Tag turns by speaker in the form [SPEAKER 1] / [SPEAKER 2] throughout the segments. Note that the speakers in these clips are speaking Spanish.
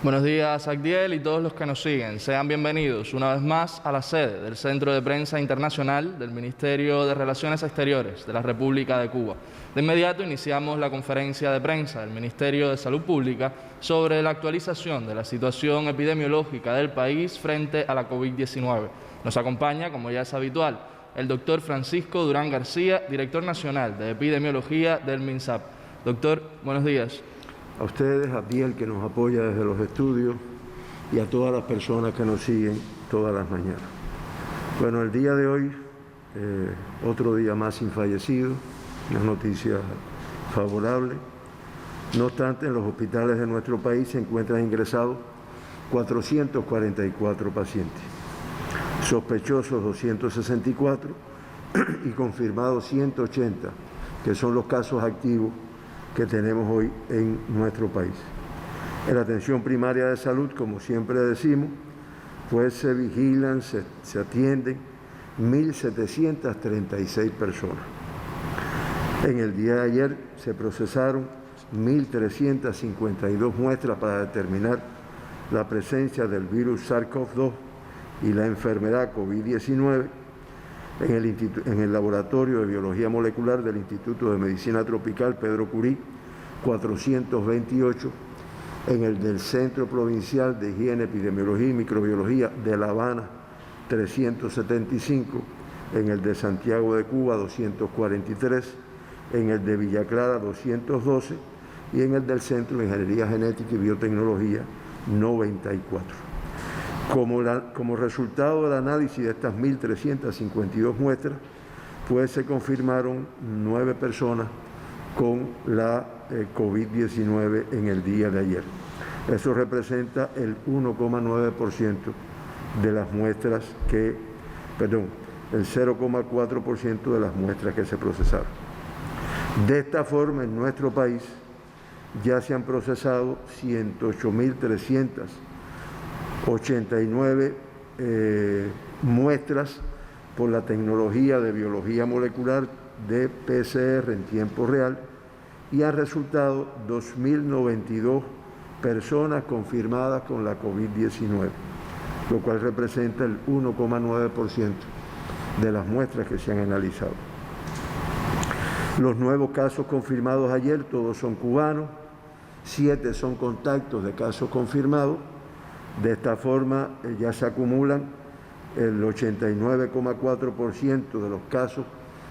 [SPEAKER 1] Buenos días, Agdiel y todos los que nos siguen. Sean bienvenidos una vez más a la sede del Centro de Prensa Internacional del Ministerio de Relaciones Exteriores de la República de Cuba. De inmediato iniciamos la conferencia de prensa del Ministerio de Salud Pública sobre la actualización de la situación epidemiológica del país frente a la COVID-19. Nos acompaña, como ya es habitual, el doctor Francisco Durán García, director nacional de epidemiología del MINSAP. Doctor, buenos días.
[SPEAKER 2] A ustedes, a Biel, que nos apoya desde los estudios, y a todas las personas que nos siguen todas las mañanas. Bueno, el día de hoy, otro día más sin fallecidos, una noticia favorable. No obstante, en los hospitales de nuestro país se encuentran ingresados 444 pacientes, sospechosos 264 y confirmados 180, que son los casos activos que tenemos hoy en nuestro país. En la atención primaria de salud, como siempre decimos, pues se vigilan, se atienden 1.736 personas. En el día de ayer se procesaron 1.352 muestras para determinar la presencia del virus SARS-CoV-2 y la enfermedad COVID-19 en el Laboratorio de Biología Molecular del Instituto de Medicina Tropical Pedro Curí, 428, en el del Centro Provincial de Higiene, Epidemiología y Microbiología de La Habana, 375, en el de Santiago de Cuba, 243, en el de Villa Clara, 212, y en el del Centro de Ingeniería Genética y Biotecnología, 94. Como resultado del análisis de estas 1.352 muestras, pues se confirmaron 9 personas con la COVID-19 en el día de ayer. Eso representa el 1,9% de las muestras el 0,4% de las muestras que se procesaron. De esta forma, en nuestro país ya se han procesado 108.389 muestras por la tecnología de biología molecular de PCR en tiempo real, y han resultado 2.092 personas confirmadas con la COVID-19, lo cual representa el 1,9% de las muestras que se han analizado. Los nuevos casos confirmados ayer, todos son cubanos, 7 son contactos de casos confirmados. De esta forma ya se acumulan el 89,4% de los casos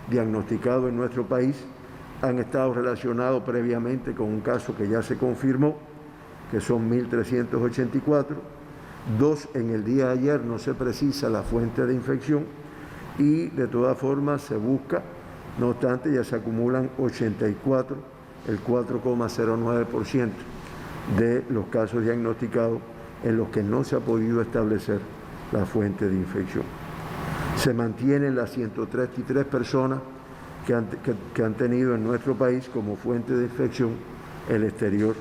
[SPEAKER 2] diagnosticados en nuestro país han estado relacionados previamente con un caso que ya se confirmó, que son 1.384, 2 en el día de ayer, no se precisa la fuente de infección, y de todas formas se busca, no obstante ya se acumulan 84, el 4,09% de los casos diagnosticados en los que no se ha podido establecer la fuente de infección. Se mantienen las 133 personas que han tenido en nuestro país como fuente de infección el exterior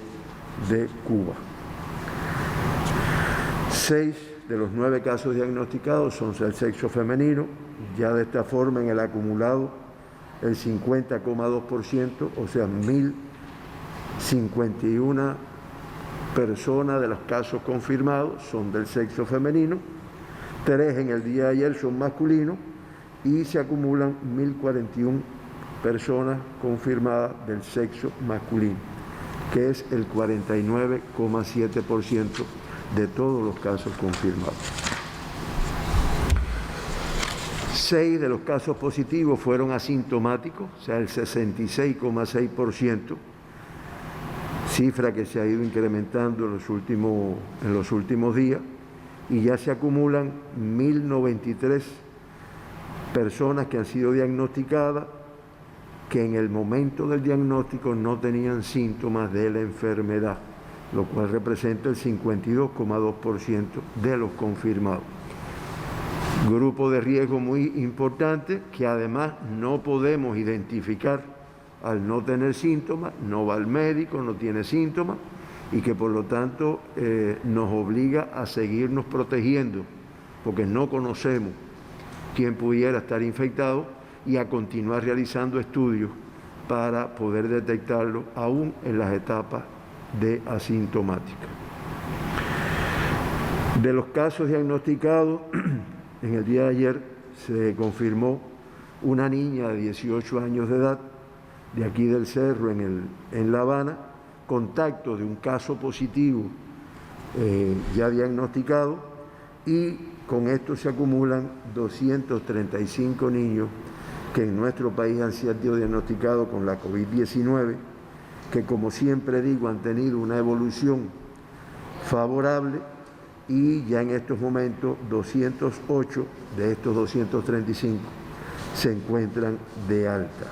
[SPEAKER 2] de Cuba. 6 de los 9 casos diagnosticados son del sexo femenino. Ya de esta forma, en el acumulado, el 50,2%, o sea, 1.051 personas de los casos confirmados son del sexo femenino. 3 en el día de ayer son masculinos, y se acumulan 1.041 personas confirmadas del sexo masculino, que es el 49,7% de todos los casos confirmados. 6 de los casos positivos fueron asintomáticos, o sea, el 66,6%, cifra que se ha ido incrementando en los últimos días, y ya se acumulan 1.093 personas que han sido diagnosticadas, que en el momento del diagnóstico no tenían síntomas de la enfermedad, lo cual representa el 52,2% de los confirmados. Grupo de riesgo muy importante, que además no podemos identificar al no tener síntomas, no va al médico, no tiene síntomas, y que por lo tanto nos obliga a seguirnos protegiendo, porque no conocemos quién pudiera estar infectado, y a continuar realizando estudios para poder detectarlo aún en las etapas de asintomática. De los casos diagnosticados, en el día de ayer se confirmó una niña de 18 años de edad, de aquí del Cerro, en La Habana, contacto de un caso positivo ya diagnosticado, y con esto se acumulan 235 niños que en nuestro país han sido diagnosticados con la COVID-19, que, como siempre digo, han tenido una evolución favorable, y ya en estos momentos 208 de estos 235 se encuentran de alta.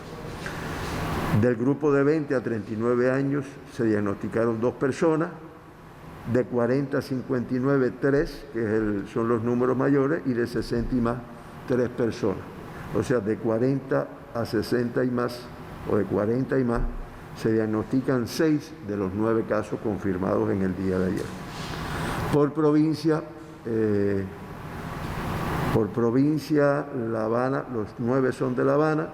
[SPEAKER 2] Del grupo de 20 a 39 años se diagnosticaron 2 personas, de 40 a 59, 3, que son los números mayores, y de 60 y más, 3 personas. O sea, de 40 a 60 y más, o de 40 y más, se diagnostican 6 de los 9 casos confirmados en el día de ayer. Por provincia, La Habana, los 9 son de La Habana,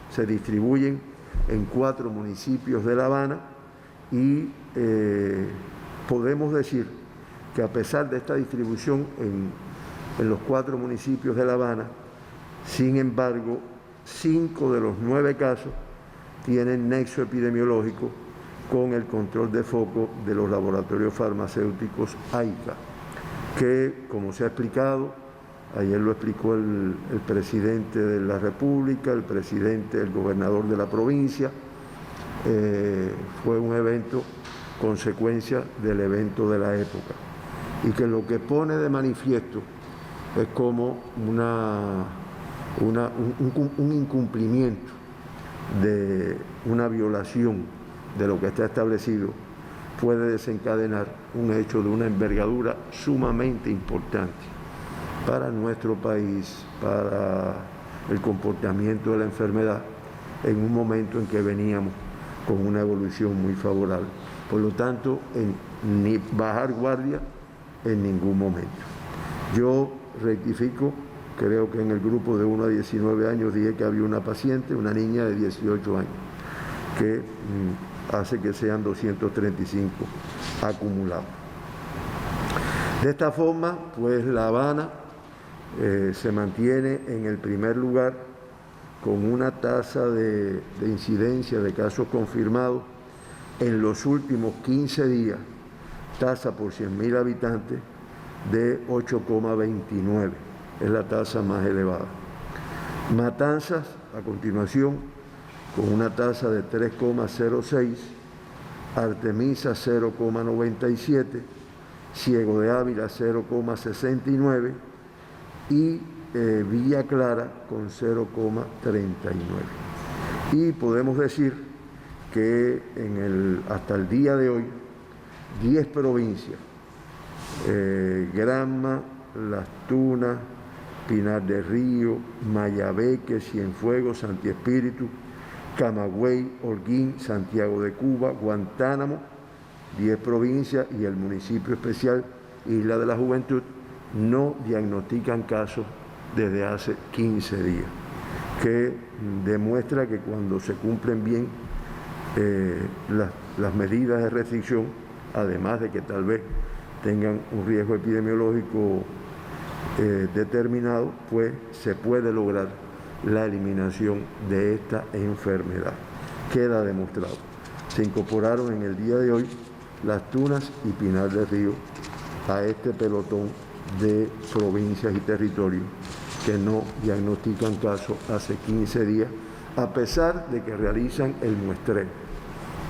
[SPEAKER 2] se distribuyen en 4 municipios de La Habana, y podemos decir que, a pesar de esta distribución en los 4 municipios de La Habana, sin embargo, 5 de los 9 casos tienen nexo epidemiológico con el control de foco de los laboratorios farmacéuticos AICA, que, como se ha explicado, ayer lo explicó el presidente de la República, el gobernador de la provincia, fue un evento consecuencia del evento de la época, y que lo que pone de manifiesto es como un incumplimiento, de una violación de lo que está establecido, puede desencadenar un hecho de una envergadura sumamente importante para nuestro país, para el comportamiento de la enfermedad, en un momento en que veníamos con una evolución muy favorable. Por lo tanto, ni bajar guardia en ningún momento. Yo rectifico, creo que en el grupo de 1 a 19 años dije que había una paciente, una niña de 18 años, que hace que sean 235 acumulados. De esta forma, pues La Habana se mantiene en el primer lugar con una tasa de incidencia de casos confirmados en los últimos 15 días, tasa por 100.000 habitantes de 8,29, es la tasa más elevada. Matanzas, a continuación, con una tasa de 3,06, Artemisa 0,97, Ciego de Ávila 0,69 y Villa Clara con 0,39. Y podemos decir que hasta el día de hoy, 10 provincias, Granma, Las Tunas, Pinar del Río, Mayabeque, Cienfuegos, Santi Espíritu, Camagüey, Holguín, Santiago de Cuba, Guantánamo, 10 provincias y el municipio especial Isla de la Juventud no diagnostican casos desde hace 15 días, que demuestra que cuando se cumplen bien las medidas de restricción, además de que tal vez tengan un riesgo epidemiológico determinado, pues se puede lograr la eliminación de esta enfermedad. Queda demostrado. Se incorporaron en el día de hoy Las Tunas y Pinar del Río a este pelotón de provincias y territorios que no diagnostican casos hace 15 días, a pesar de que realizan el muestreo,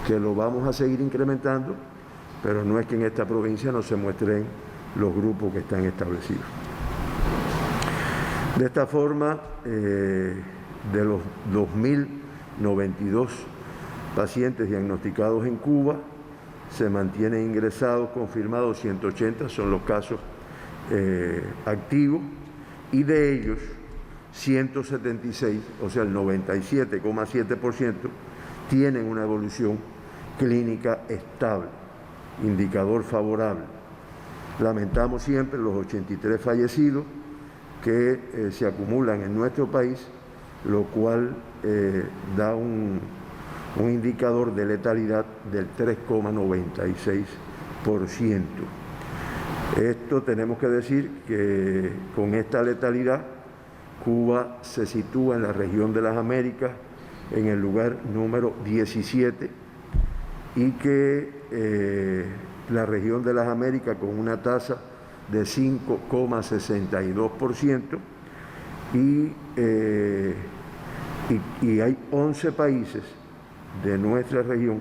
[SPEAKER 2] que lo vamos a seguir incrementando, pero no es que en esta provincia no se muestren los grupos que están establecidos. De esta forma, de los 2.092 pacientes diagnosticados en Cuba, se mantienen ingresados, confirmados 180, son los casos activos, y de ellos 176, o sea el 97,7%, tienen una evolución clínica estable, indicador favorable. Lamentamos siempre los 83 fallecidos que se acumulan en nuestro país, lo cual da un indicador de letalidad del 3,96%. Esto tenemos que decir que con esta letalidad Cuba se sitúa en la región de las Américas en el lugar número 17 y que la región de las Américas con una tasa de 5,62% y hay 11 países de nuestra región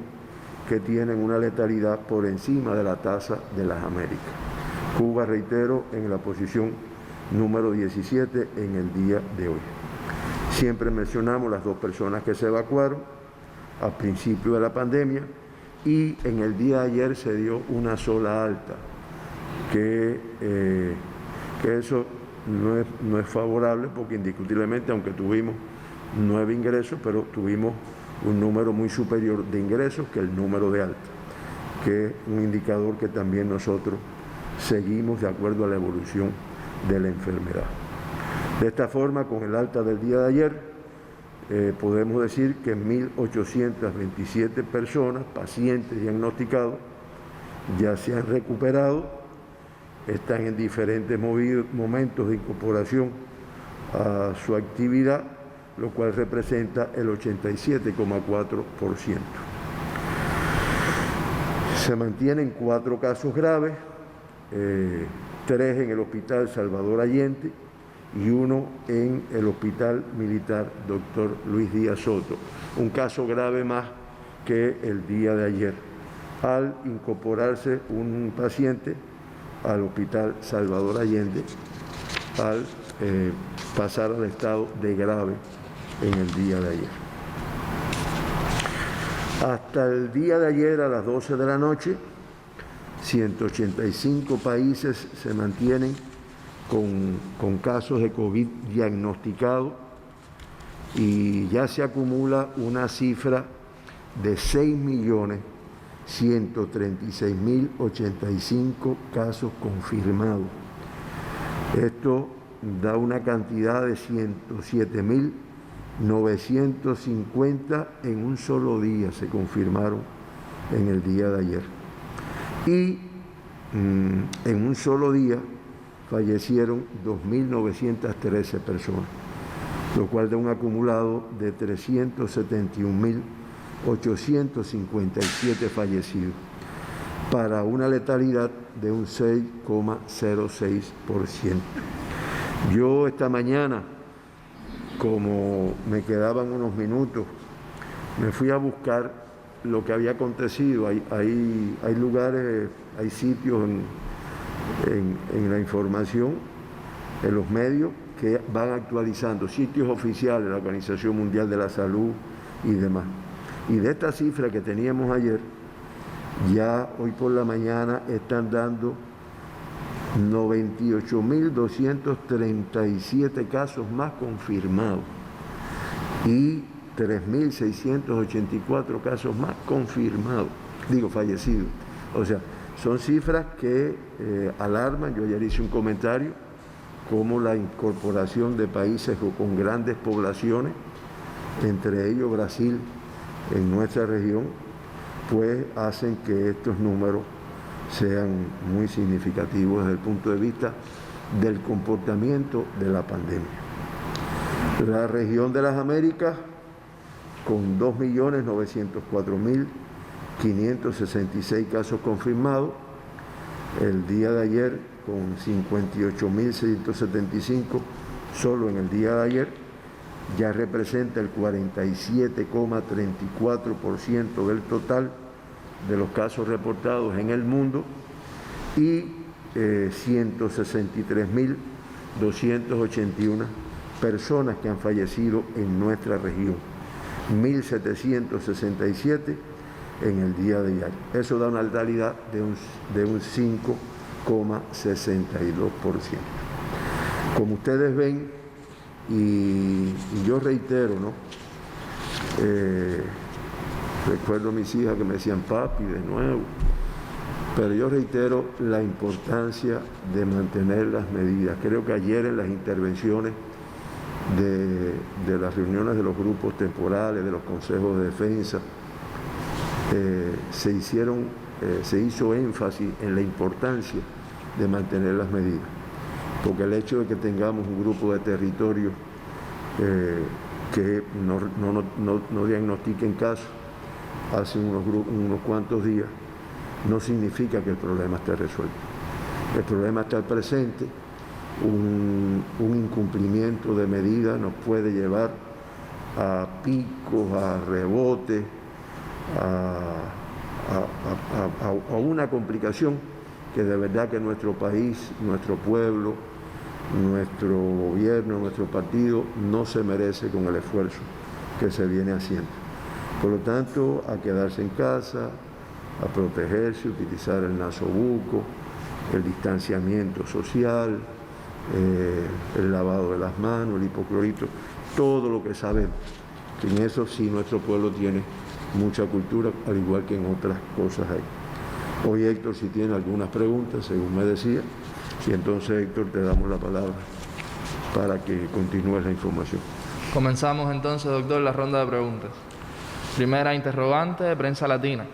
[SPEAKER 2] que tienen una letalidad por encima de la tasa de las Américas. Cuba, reitero, en la posición número 17 en el día de hoy. Siempre mencionamos las 2 personas que se evacuaron al principio de la pandemia y en el día de ayer se dio una sola alta, que eso no es favorable porque indiscutiblemente, aunque tuvimos 9 ingresos, pero tuvimos un número muy superior de ingresos que el número de alta, que es un indicador que también nosotros seguimos de acuerdo a la evolución de la enfermedad. De esta forma, con el alta del día de ayer, podemos decir que 1.827 personas, pacientes diagnosticados, ya se han recuperado, están en diferentes momentos de incorporación a su actividad, lo cual representa el 87,4%. Se mantienen 4 casos graves, 3 en el Hospital Salvador Allende y 1 en el Hospital Militar Dr. Luis Díaz Soto. Un caso grave más que el día de ayer, al incorporarse un paciente al Hospital Salvador Allende, al pasar al estado de grave en el día de ayer. Hasta el día de ayer a las 12 de la noche, 185 países se mantienen con casos de COVID diagnosticados y ya se acumula una cifra de 6.136.085 casos confirmados. Esto da una cantidad de 107.950 en un solo día se confirmaron en el día de ayer. Y en un solo día fallecieron 2.913 personas, lo cual da un acumulado de 371.857 fallecidos, para una letalidad de un 6,06%. Yo esta mañana, como me quedaban unos minutos, me fui a buscar lo que había acontecido. Hay lugares, hay sitios en la información, en los medios, que van actualizando, sitios oficiales de la Organización Mundial de la Salud y demás. Y de esta cifra que teníamos ayer, ya hoy por la mañana están dando 98.237 casos más confirmados y 3.684 casos más confirmados, fallecidos. O sea, son cifras que alarman. Yo ayer hice un comentario, como la incorporación de países con grandes poblaciones, entre ellos Brasil, en nuestra región, pues hacen que estos números sean muy significativos desde el punto de vista del comportamiento de la pandemia. La región de las Américas, con 2.904.566 casos confirmados, el día de ayer con 58.675 solo en el día de ayer, ya representa el 47,34% del total de los casos reportados en el mundo, y 163.281 personas que han fallecido en nuestra región, 1.767 en el día de ayer. Eso da una letalidad de un 5,62%. Como ustedes ven, y yo reitero, ¿no? Recuerdo a mis hijas que me decían papi de nuevo, pero yo reitero la importancia de mantener las medidas. Creo que ayer en las intervenciones de las reuniones de los grupos temporales, de los consejos de defensa, se hizo énfasis en la importancia de mantener las medidas. Porque el hecho de que tengamos un grupo de territorios que no diagnostiquen casos hace unos cuantos días, no significa que el problema esté resuelto. El problema está presente, un incumplimiento de medidas nos puede llevar a picos, a rebotes, a una complicación que de verdad que nuestro país, nuestro pueblo, nuestro gobierno, nuestro partido no se merece con el esfuerzo que se viene haciendo. Por lo tanto, a quedarse en casa, a protegerse, utilizar el nasobuco, el distanciamiento social, el lavado de las manos, el hipoclorito, todo lo que sabemos. Que en eso sí nuestro pueblo tiene mucha cultura, al igual que en otras cosas hay. Hoy Héctor, si tiene algunas preguntas, según me decía, y entonces Héctor te damos la palabra para que continúes la información.
[SPEAKER 1] Comenzamos entonces, doctor, la ronda de preguntas. Primera interrogante de Prensa Latina.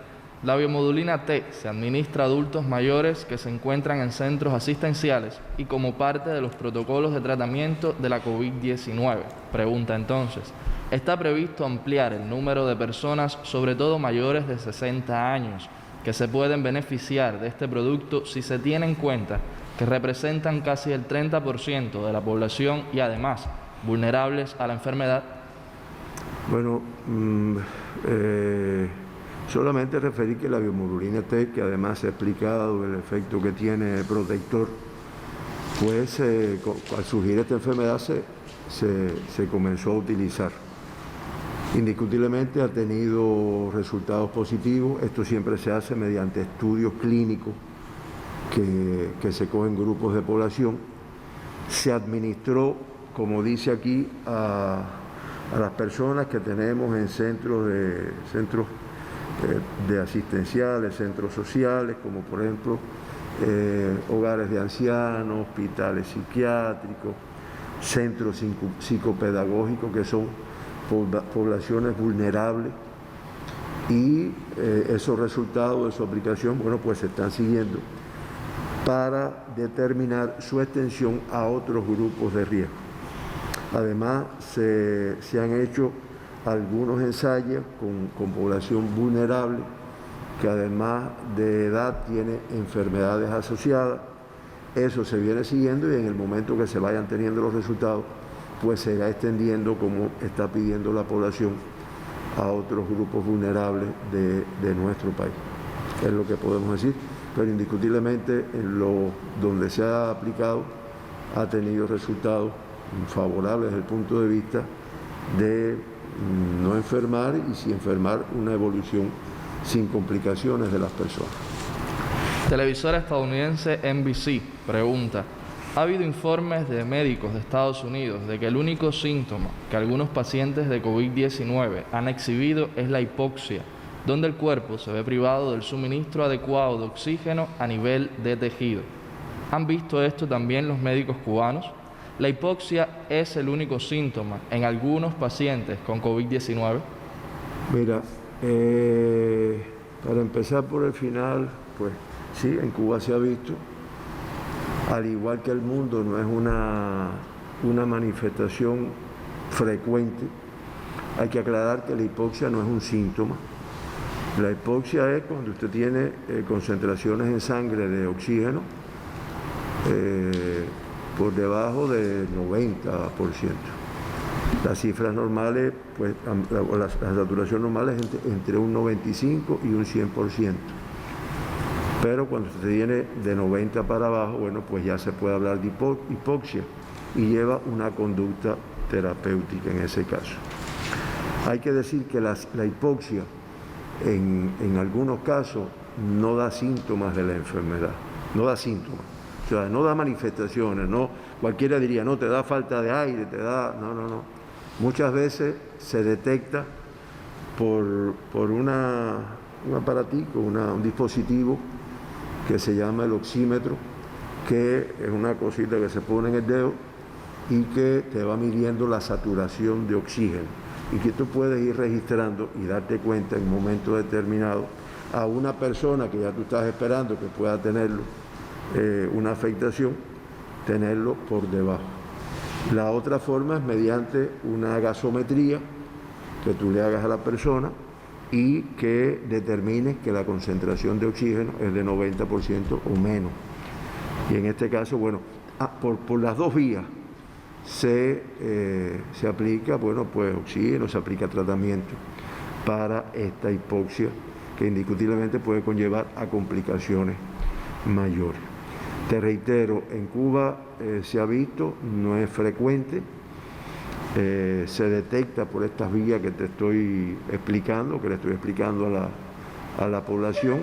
[SPEAKER 1] La biomodulina T se administra a adultos mayores que se encuentran en centros asistenciales y como parte de los protocolos de tratamiento de la COVID-19. Pregunta entonces, ¿está previsto ampliar el número de personas, sobre todo mayores de 60 años, que se pueden beneficiar de este producto si se tiene en cuenta que representan casi el 30% de la población y además vulnerables a la enfermedad?
[SPEAKER 2] Bueno, solamente referir que la biomodulina T, que además se ha explicado el efecto que tiene protector, pues al surgir esta enfermedad se comenzó a utilizar. Indiscutiblemente ha tenido resultados positivos. Esto siempre se hace mediante estudios clínicos que se cogen grupos de población. Se administró, como dice aquí, a las personas que tenemos en centros de asistenciales, centros sociales, como por ejemplo hogares de ancianos, hospitales psiquiátricos, centros psicopedagógicos, que son poblaciones vulnerables, y esos resultados de su aplicación, bueno, pues se están siguiendo para determinar su extensión a otros grupos de riesgo. Además, se han hecho algunos ensayos con población vulnerable que además de edad tiene enfermedades asociadas. Eso se viene siguiendo y en el momento que se vayan teniendo los resultados, pues se irá extendiendo, como está pidiendo la población, a otros grupos vulnerables de nuestro país. Es lo que podemos decir, pero indiscutiblemente donde se ha aplicado ha tenido resultados favorables desde el punto de vista de no enfermar y si enfermar una evolución sin complicaciones de las personas.
[SPEAKER 1] Televisora estadounidense NBC pregunta, ¿ha habido informes de médicos de Estados Unidos de que el único síntoma que algunos pacientes de COVID-19 han exhibido es la hipoxia, donde el cuerpo se ve privado del suministro adecuado de oxígeno a nivel de tejido? ¿Han visto esto también los médicos cubanos? ¿La hipoxia es el único síntoma en algunos pacientes con COVID-19?
[SPEAKER 2] Mira, para empezar por el final, pues sí, en Cuba se ha visto. Al igual que el mundo, no es una manifestación frecuente. Hay que aclarar que la hipoxia no es un síntoma. La hipoxia es cuando usted tiene concentraciones en sangre de oxígeno por debajo del 90%. Las cifras normales, pues la saturación normal es entre un 95 y un 100%. Pero cuando se tiene de 90 para abajo, bueno, pues ya se puede hablar de hipoxia y lleva una conducta terapéutica en ese caso. Hay que decir que la hipoxia en algunos casos no da síntomas de la enfermedad, no da síntomas, o sea, no da manifestaciones, no, cualquiera diría, no, te da falta de aire, te da, no. Muchas veces se detecta por un aparatico, un dispositivo que se llama el oxímetro, que es una cosita que se pone en el dedo y que te va midiendo la saturación de oxígeno y que tú puedes ir registrando y darte cuenta en un momento determinado a una persona que ya tú estás esperando que pueda tenerlo una afectación, tenerlo por debajo. La otra forma es mediante una gasometría que tú le hagas a la persona y que determine que la concentración de oxígeno es de 90% o menos. Y en este caso, bueno, por las dos vías se aplica, bueno, pues oxígeno, se aplica tratamiento para esta hipoxia que indiscutiblemente puede conllevar a complicaciones mayores. Te reitero, en Cuba se ha visto, no es frecuente, se detecta por estas vías que te estoy explicando, que le estoy explicando a la población,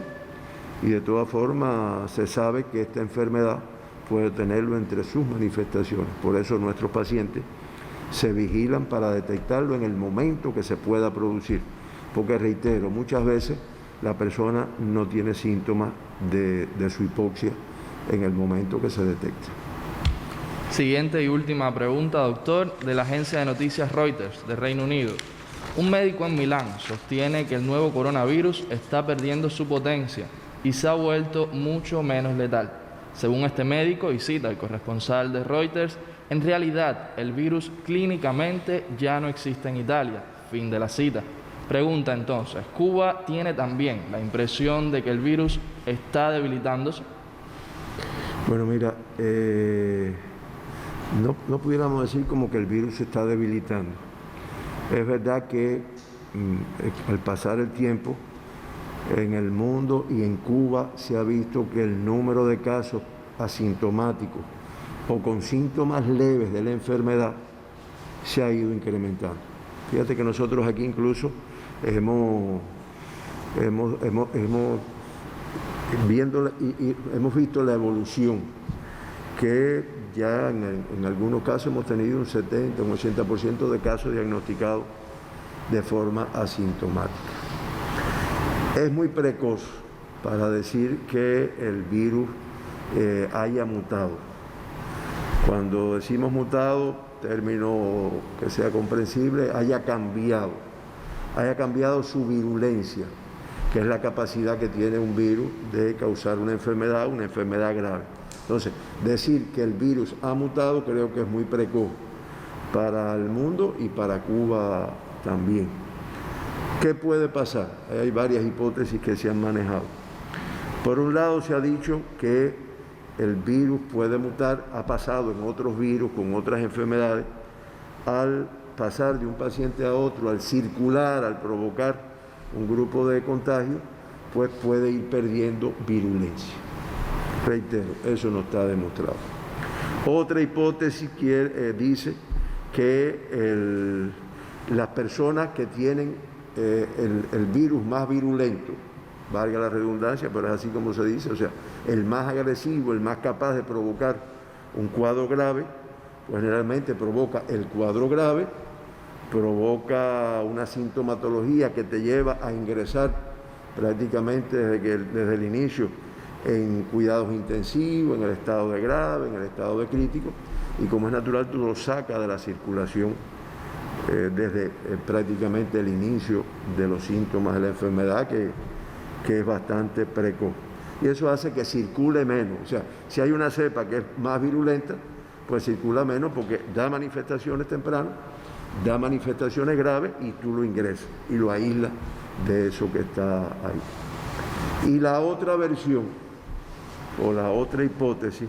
[SPEAKER 2] y de todas formas se sabe que esta enfermedad puede tenerlo entre sus manifestaciones. Por eso nuestros pacientes se vigilan para detectarlo en el momento que se pueda producir, porque reitero, muchas veces la persona no tiene síntomas de su hipoxia en el momento que se detecta.
[SPEAKER 1] Siguiente y última pregunta, doctor, de la agencia de noticias Reuters de Reino Unido. Un médico en Milán sostiene que el nuevo coronavirus está perdiendo su potencia y se ha vuelto mucho menos letal. Según este médico, y cita al corresponsal de Reuters, en realidad el virus clínicamente ya no existe en Italia. Fin de la cita. Pregunta entonces, ¿Cuba tiene también la impresión de que el virus está debilitándose?
[SPEAKER 2] Bueno, mira, no pudiéramos decir como que el virus se está debilitando. Es verdad que al pasar el tiempo, en el mundo y en Cuba se ha visto que el número de casos asintomáticos o con síntomas leves de la enfermedad se ha ido incrementando. Fíjate que nosotros aquí incluso hemos visto la evolución, que ya en algunos casos hemos tenido un 70, un 80% de casos diagnosticados de forma asintomática. Es muy precoz para decir que el virus haya mutado. Cuando decimos mutado, término que sea comprensible, haya cambiado su virulencia, que es la capacidad que tiene un virus de causar una enfermedad grave. Entonces, decir que el virus ha mutado creo que es muy precoz para el mundo y para Cuba también. ¿Qué puede pasar? Hay varias hipótesis que se han manejado. Por un lado se ha dicho que el virus puede mutar, ha pasado en otros virus con otras enfermedades, al pasar de un paciente a otro, al circular, al provocar un grupo de contagio, pues puede ir perdiendo virulencia. Reitero, eso no está demostrado. Otra hipótesis dice que las personas que tienen el virus más virulento, valga la redundancia, pero es así como se dice, o sea, el más agresivo, el más capaz de provocar un cuadro grave, pues generalmente provoca el cuadro grave, provoca una sintomatología que te lleva a ingresar prácticamente desde el inicio en cuidados intensivos, en el estado de grave, en el estado de crítico, y como es natural, tú lo sacas de la circulación desde prácticamente el inicio de los síntomas de la enfermedad, que es bastante precoz. Y eso hace que circule menos. O sea, si hay una cepa que es más virulenta, pues circula menos porque da manifestaciones tempranas, da manifestaciones graves y tú lo ingresas y lo aíslas de eso que está ahí. Y la otra versión, o la otra hipótesis,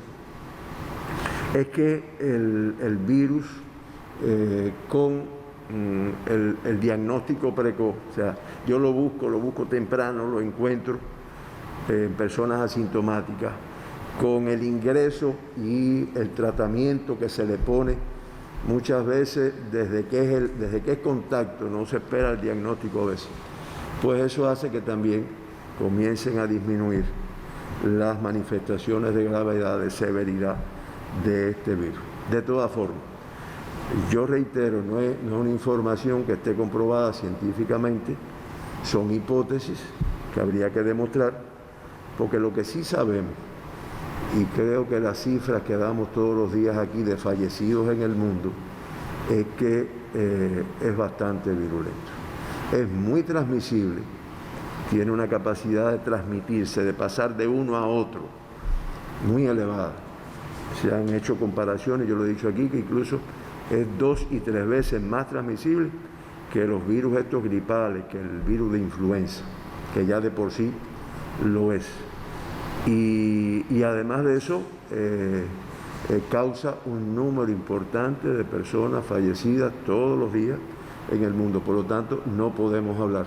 [SPEAKER 2] es que el virus con el diagnóstico precoz, o sea, yo lo busco temprano, lo encuentro en personas asintomáticas, con el ingreso y el tratamiento que se le pone muchas veces desde que es contacto, no se espera el diagnóstico a veces, pues eso hace que también comiencen a disminuir las manifestaciones de gravedad, de severidad de este virus. De todas formas, yo reitero, no es una información que esté comprobada científicamente, son hipótesis que habría que demostrar, porque lo que sí sabemos, y creo que las cifras que damos todos los días aquí de fallecidos en el mundo, es que es bastante virulento. Es muy transmisible, tiene una capacidad de transmitirse, de pasar de uno a otro muy elevada. Se han hecho comparaciones, yo lo he dicho aquí, que incluso es 2 y 3 veces más transmisible que los virus estos gripales, que el virus de influenza, que ya de por sí lo es. Y además de eso, causa un número importante de personas fallecidas todos los días en el mundo. Por lo tanto, no podemos hablar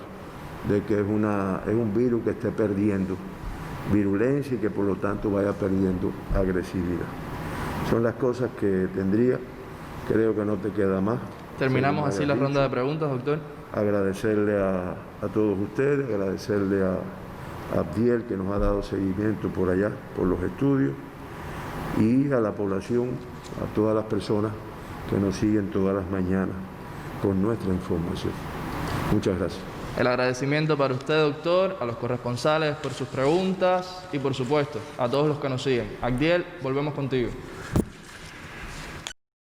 [SPEAKER 2] de que es un virus que esté perdiendo virulencia y que por lo tanto vaya perdiendo agresividad. Son las cosas que tendría. Creo que no te queda más.
[SPEAKER 1] Terminamos así la ronda de preguntas, doctor.
[SPEAKER 2] Agradecerle a todos ustedes, agradecerle a Abdiel, que nos ha dado seguimiento por allá, por los estudios, y a la población, a todas las personas que nos siguen todas las mañanas con nuestra información. Muchas gracias.
[SPEAKER 1] El agradecimiento para usted, doctor, a los corresponsales por sus preguntas y, por supuesto, a todos los que nos siguen. Abdiel, volvemos contigo.